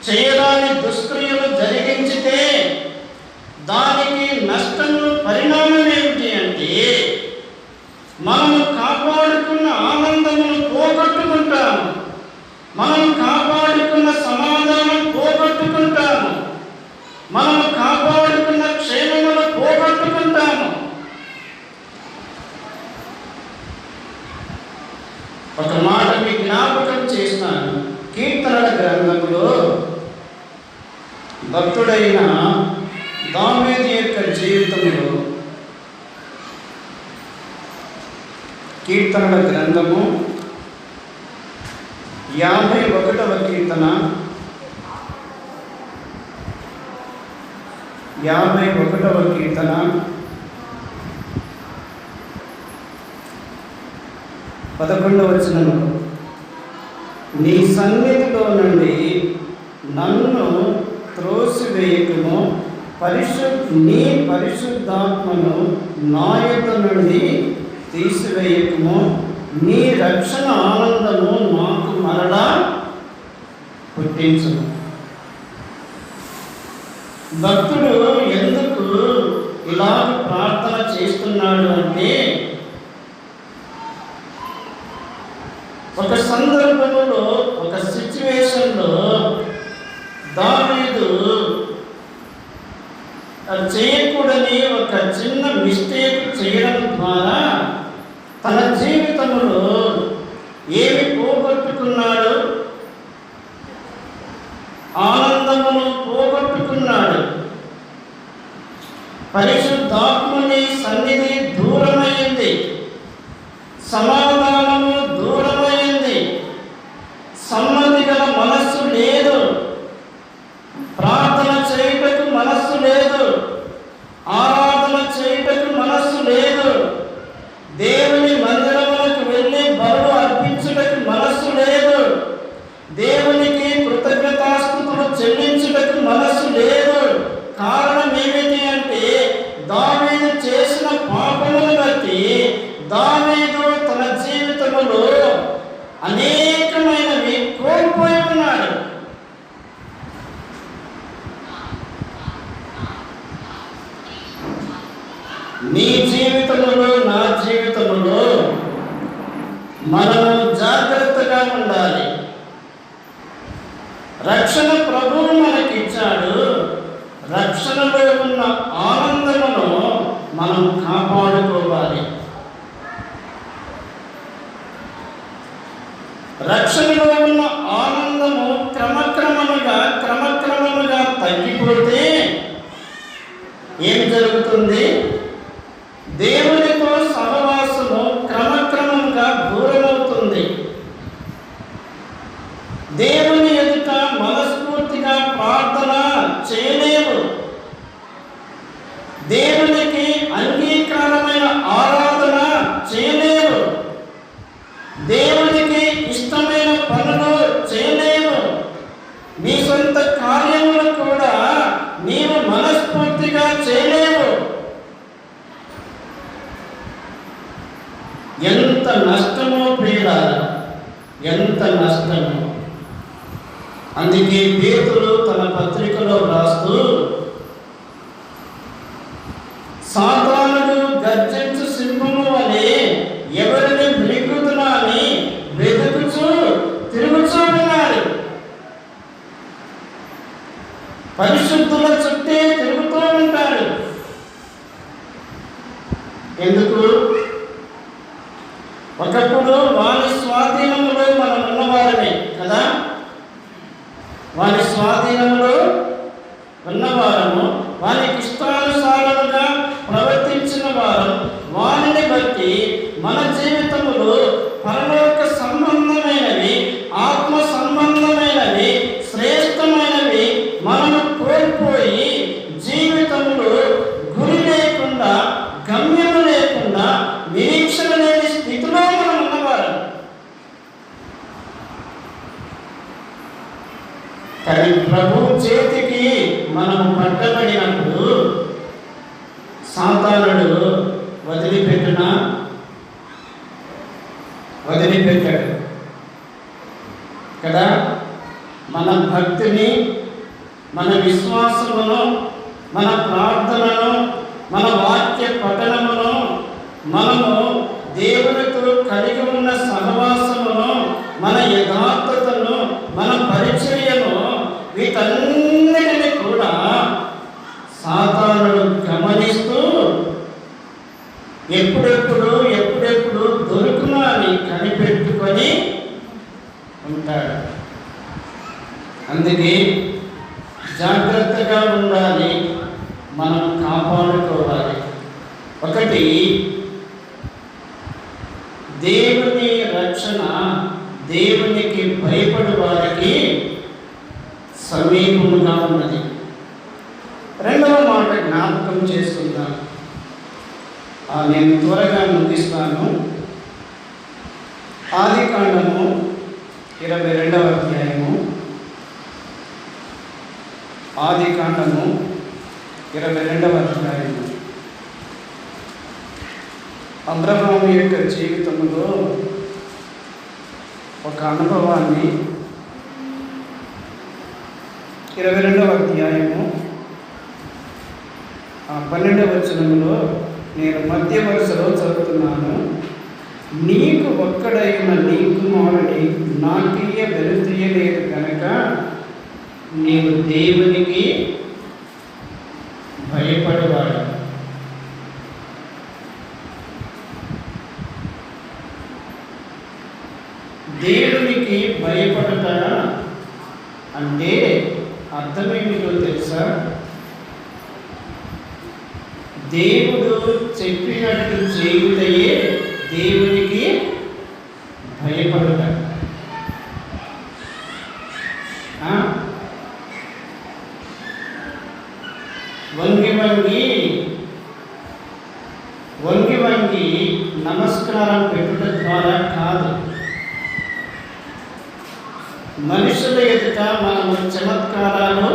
S2: చేయరాని దుష్క్రియలు జరిగించితే దానికి నష్టము పరిణామం ఏమిటి అంటే, మనము కాపాడుకున్న ఆనందమును పోగొట్టుకుంటాము, మనం కాపాడుకున్న సమాధానం పోగొట్టుకుంటాము, మనము కాపాడుకున్న క్షేమమును పోగొట్టుకుంటాము. ఒక మాట మీ జ్ఞాపకం చేస్తాను. కీర్తనల గ్రంథంలో భక్తుడైన దావీదు యొక్క జీవితంలో, కీర్తనల గ్రంథము 51వ కీర్తన 51వ కీర్తన 11వ వచనం, నీ సన్నిధిలో నుండి నన్ను త్రోసివేయకము, నీ పరిశుద్ధాత్మను నా యొద్ద నుండి తీసివేయకము, నీ రక్షణ ఆనందము నాకు మరలా పుట్టించును. భక్తుడు ఎందుకు ఇలా ప్రార్థన చేస్తున్నాడు అంటే, ఒక సందర్భంలో, ఒక సిచ్యువేషన్లో దావీదు చేయకూడని ఒక చిన్న మిస్టేక్ చేయడం ద్వారా తన జీవితంలో ఏమి పోగొట్టుకున్నాడు? ఆనందమును పోగొట్టుకున్నాడు. పరిశుద్ధాత్మని సన్నిధి దూరమైంది, సమాధానము దూరమైంది, సమ్మతి గల మనస్సు లేదు, ప్రార్థన చేయుటకు మనస్సు లేదు, ఆరాధన చేయుటకు మనస్సు లేదు, దేవుని మందిరములకు వెళ్ళి బలులు అర్పించుటకు మనస్సు లేదు, దేవునికి కృతజ్ఞతాస్తుతులు చెల్లించుటకు మనస్సు లేదు. కారణం ఏమిటి అంటే, దావీదు చేసిన పాపములను బట్టి దావీదు తన జీవితంలో అనేకమైనవి కోల్పోయి ఉన్నాడు. నీ జీవితంలో, నా జీవితంలో మనము జాగ్రత్తగా ఉండాలి. రక్షణ ప్రభువు మనకిచ్చాడు. రక్షణలో ఉన్న ఆనందమును మనం కాపాడుకోవాలి. రక్షణలో ఉన్న ఆనందము క్రమక్రమముగా తగ్గిపోతే ఏం జరుగుతుంది? దేవునితో సహవాసము క్రమక్రమంగా దూరమవుతుంది. చేయలేరు. దేవునికి ఇష్టమైన పనులు చేయలేరు. నీ సొంత కార్యములు కూడా నీవు మనస్ఫూర్తిగా చేయలేవు. ఎంత నష్టమో ప్రియులారా, ఎంత నష్టమో. అందుకే పేతురు తన పత్రికలో రాస్తూ, సాతానుడు గర్జించు సింహము వలె ఎవరిని మృంగుదునా అని వెతుకుచూ తిరుగుచూ ఉన్నాడు. పరిశుద్ధుల చుట్టే తిరుగుతూ ఉంటాడు. ఎందుకు? ఒకప్పుడు వారి స్వాధీనంలో మనం ఉన్నవారమే కదా. వారి స్వాధీనంలో ఉన్నవారము, వారికి ఇష్టానుసారముగా ప్రవర్తించిన వారు. వారిని బట్టి మన జీవితములు పరలోక సంబంధమైనవి, ఆత్మ సంబంధమైనవి, శ్రేష్టమైనవి మనము కోల్పోయి జీవితములు గురి లేకుండా, గమ్యము లేకుండా, నిరీక్షణ లేని స్థితిలో మనం ఉన్నవారు. కానీ ప్రభు చేతికి మనం పట్టబడినప్పుడు సాతానుడు వదిలిపెట్టాడు కదా. మన భక్తిని, మన విశ్వాసమును, మన ప్రార్థనను, మన వాక్య పఠనమును, మనము దేవునితో కలిగి ఉన్న సహవాసమును, మన యథార్థతను, మన పరిచర్యను, వీటన్నిటిని కూడా సాతానుడు గమనిస్తూ ఎప్పుడెప్పుడు దొరుకునా అని కనిపెట్టుకొని ఉంటాడు. అందుకే జాగ్రత్తగా ఉండాలి, మనం కాపాడుకోవాలి. ఒకటి, దేవుని రక్షణ దేవునికి భయపడు వారికి సమీపముగా ఉన్నది. రెండవ మాట జ్ఞాపకం చేసుకుందాం. నేను త్వరగా ముగిస్తాను. ఆదికాండము 22వ అధ్యాయము. ఆదికాండము 22వ అధ్యాయము. అబ్రహాము యొక్క జీవితంలో ఒక అనుభవాన్ని 22వ అధ్యాయము 12వ వచనంలో నేను మధ్య వరుసలో చదువుతున్నాను. నీకు ఒక్కడైన నీ కుమారుని నాకీయ వెలుతీయలేదు కనుక నీవు దేవునికి భయపడవాడు. దేవునికి భయపడట అంటే అర్థమేమిటో తెలుసా? దేవుడు చెప్పినట్టు చేయుటయే దేవునికి భయపడుట. వంగి నమస్కారం పెట్టుట ద్వారా కాదు. మనుషుల ఎదుట మనము చమత్కారాలు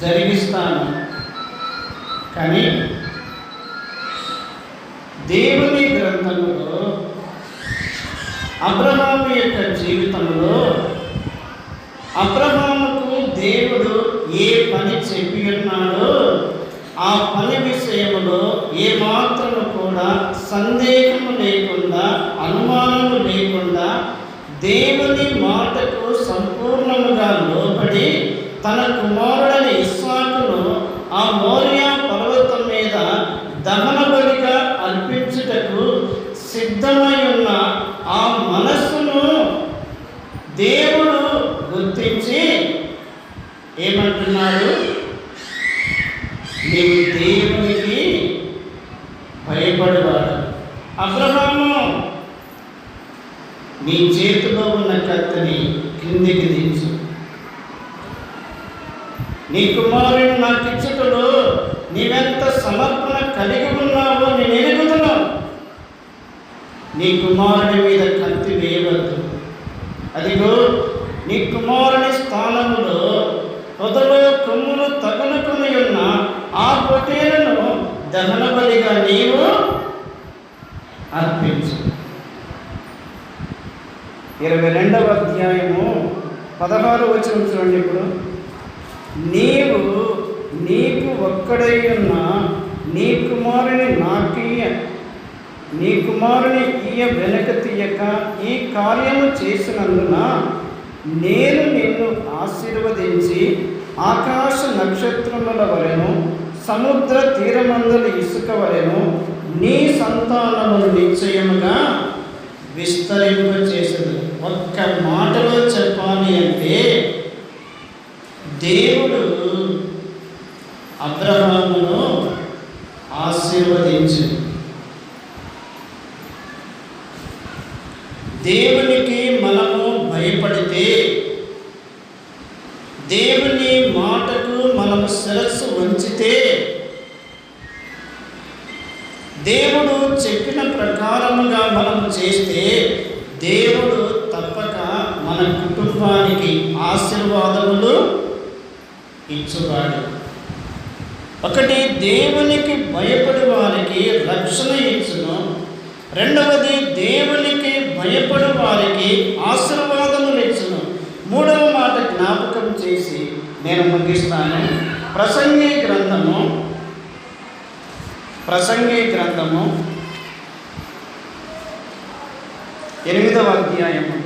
S2: జరిగిస్తాము, కానీ దేవుని గ్రంథంలో అబ్రహాము యొక్క జీవితంలో అబ్రహాముకు దేవుడు ఏ పని చెప్పి ఉన్నాడో ఆ పని విషయంలో ఏమాత్రము కూడా సందేహము లేకుండా, అనుమానము లేకుండా దేవుని మాటకు సంపూర్ణముగా లోబడి తన కుమారుడైన ఇస్సాకును ఆ మోరియా పర్వతం మీద దహన బలిగా అర్పించుటకు సిద్ధమై ఉన్న ఆ మనస్సును దేవుడు గుర్తించి ఏమంటున్నాడు? నీవు దేవునికి భయపడేవాడు. అబ్రహాము, నీ చేతిలో ఉన్న కత్తిని కిందికి దించు. నీ కుమారుని నాకు ఇచ్చుటలో నీవెంత సమర్పణ కలిగి ఉన్నావో నేను ఎరుగుతున్నాను. నీ కుమారుడి మీద కత్తి వేయవద్దు. అదిగో నీ కుమారుని స్థానంలో పొదలో కొమ్ములు తగులుకొని ఉన్న ఆ పొట్టేలును దహన బలిగా నీవు అర్పించు. 22వ అధ్యాయము 16వ వచనం చూడండి. ఇప్పుడు నీవు నీకు ఒక్కడై ఉన్న నీ కుమారుని ఈయ వెనక తీయక ఈ కార్యము చేసినందున నేను నిన్ను ఆశీర్వదించి ఆకాశ నక్షత్రముల వలెను సముద్ర తీరమందుల ఇసుక వలెను నీ సంతానమును నిశ్చయముగా విస్తరింపచేసేది. ఒక్క మాటలో చెప్పాలి అంటే దేవుడు అబ్రహామును ఆశీర్వదించింది. దేవునికి మనము భయపడితే, దేవుని మాటకు మనము శిరస్సు వంచితే, దేవుడు చెప్పిన ప్రకారముగా మనం చేస్తే దేవుడు తప్పక మన కుటుంబానికి ఆశీర్వాదములు ఇచ్చువాడు. ఒకటి, దేవునికి భయపడి వారికి రక్షణ ఇచ్చును. రెండవది, దేవునికి భయపడి వారికి ఆశీర్వాదములు ఇచ్చును. మూడవ మాట జ్ఞాపకం చేసి నేను ముగిస్తాను. ప్రసంగి గ్రంథము 8వ అధ్యాయము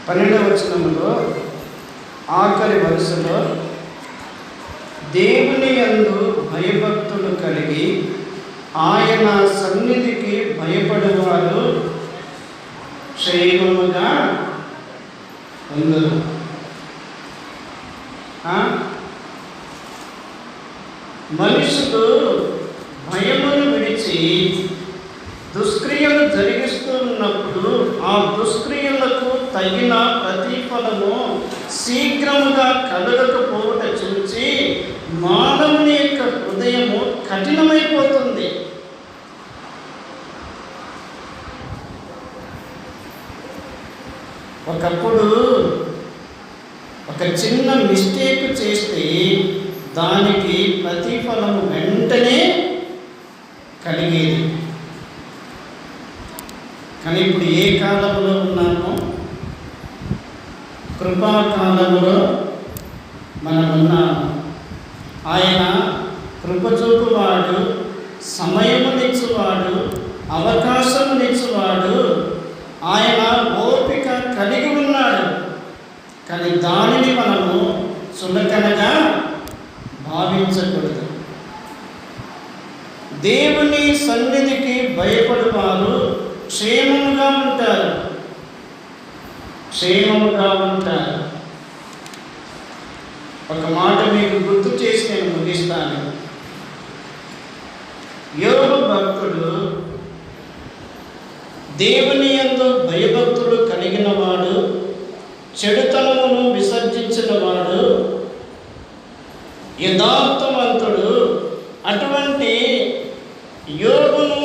S2: 12వ వచనములో ఆఖరి వరుసలో దేవుని యందు భయభక్తులు కలిగి ఆయన సన్నిధికి భయపడేవారు క్షేమముగా ఉందరు. మనుషులు భయమును విడిచి దుష్క్రియలు జరిగిస్తూ ఉన్నప్పుడు ఆ దుష్క్రియలకు తగిన ప్రతిఫలము శీఘ్రముగా కలగకపోవట చూచి మానవుని యొక్క హృదయము కఠినమైపోతుంది. ఒకప్పుడు ఒక చిన్న మిస్టేక్ చేస్తే దానికి ప్రతిఫలము వెంటనే కలిగేది. కానీ ఇప్పుడు ఏ కాలంలో ఉన్నామో, కృపాకాలంలో మనం ఉన్నాము. ఆయన కృపచూపువాడు, సమయమునిచ్చువాడు, అవకాశమునిచ్చువాడు. ఆయన ఓపిక కలిగి ఉన్నాడు. కానీ దానిని మనము చులకనగా భావించకూడదు. దేవుని సన్నిధికి భయపడువారు క్షేమముగా ఉంటారు. ఒక మాట మీకు గుర్తు చేసి నేను ముగిస్తాను. యోబు భక్తుడు దేవుని యందు భయభక్తులు కలిగిన వాడు, చెడుతనమును విసర్జించిన వాడు, యథార్థవంతుడు. అటువంటి యోబును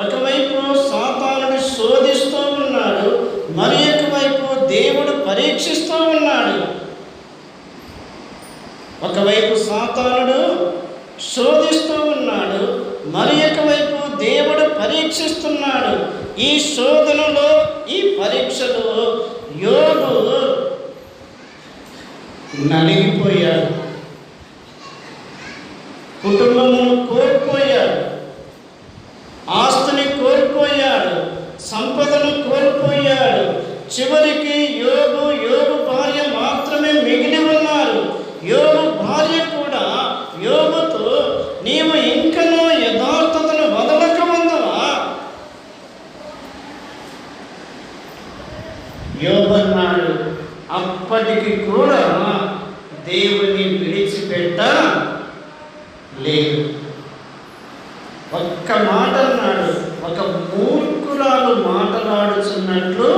S2: ఒకవైపు సాతానుడు శోధిస్తూ ఉన్నాడు, మరి ఒకవైపు దేవుడు పరీక్షిస్తూ ఉన్నాడు. ఒకవైపు సాతానుడు శోధిస్తూ ఉన్నాడు, మరి ఒకవైపు దేవుడు పరీక్షిస్తున్నాడు. ఈ శోధనలో, ఈ పరీక్షలో యోబు నలిగిపోయాడు. కుటుంబమును కోల్పోయాడు, ఆస్తిని కోల్పోయాడు, సంపదను కోల్పోయాడు. చివరికి యోబు భార్య మాత్రమే మిగిలి ఉన్నారు. యోబు భార్య కూడా యోబుతో, నీవు ఇంకనూ యథార్థతను వదలక ఉందవా? యోబు అన్నాడు, అప్పటికి కూడా దేవుని విడిచిపెట్ట లేదు. ఒక్క మాట అన్నాడు, ఒక మూర్ఖురాలు మాట్లాడుచున్నట్లు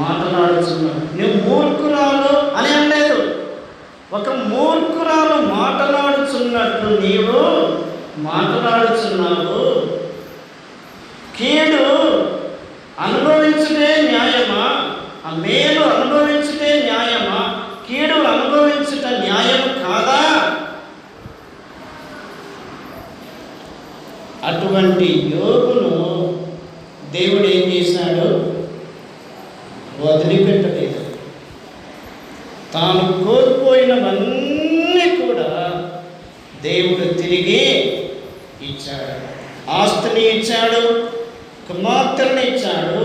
S2: మాట్లాడుచున్నాడు. నువ్వు మూర్ఖురాలు అని అనలేదు, ఒక మూర్ఖురాలు మాట్లాడుచున్నట్లు నీవు మాట్లాడుచున్నావు. కీడు అనుభవించుటే న్యాయమా? ఆ మేలు అనుభవించుటే న్యాయమా? కీడు అనుభవించుట న్యాయం కాదా? అటువంటి యోగును దేవుడు ఏం చేశాడు? వదిలిపెట్టలేదు. తాను కోల్పోయినవన్నీ కూడా దేవుడు తిరిగి ఇచ్చాడు. ఆస్తిని ఇచ్చాడు, కుమార్తెలను ఇచ్చాడు.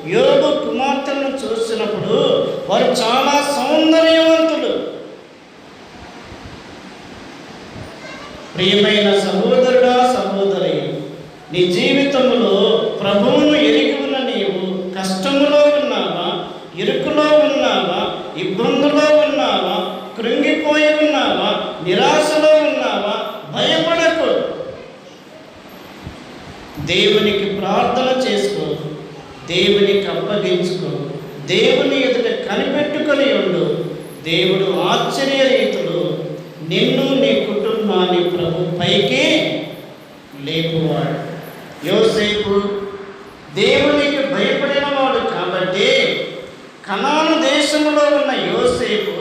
S2: యోగు కుమార్తెలను చూసినప్పుడు వారు చాలా సౌందర్యవంతులు. ప్రియమైన సహోదరుడా, సహోదరి, నీ జీవితంలో ప్రభువును ఎరిగి ఉన్న నీవు కష్టములో ఉన్నావా? ఇరుకులో ఉన్నావా? ఇబ్బందులో ఉన్నావా? కృంగిపోయి ఉన్నావా? నిరాశలో ఉన్నావా? భయపడకు. దేవునికి ప్రార్థన చేసుకో, దేవునికి అప్పగించుకో, దేవుని ఎదుట కనిపెట్టుకొని ఉండు. దేవుడు ఆశ్చర్య రీతులు నిన్ను, నీ కుటుంబాన్ని ప్రభు పైకి లేపువాడు. యోసేపు దేవునికి భయపడిన వాడు కాబట్టి కనాను దేశంలో ఉన్న యోసేపు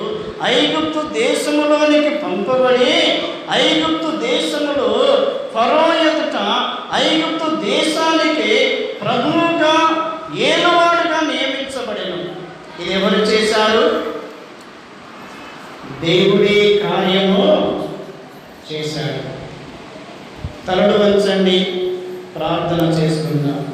S2: ఐగుప్తు దేశములోనికి పంపబడి ఐగుప్తు దేశములో ఫరో ఎదుట ఐగుప్తు దేశానికి ప్రభువుగా ఏలువాడుగా నియమించబడెను. ఇది ఎవరు చేశారు? దేవుడే కార్యము చేశాడు. తలలు వంచండి, ప్రార్థన చేసుకుందాం.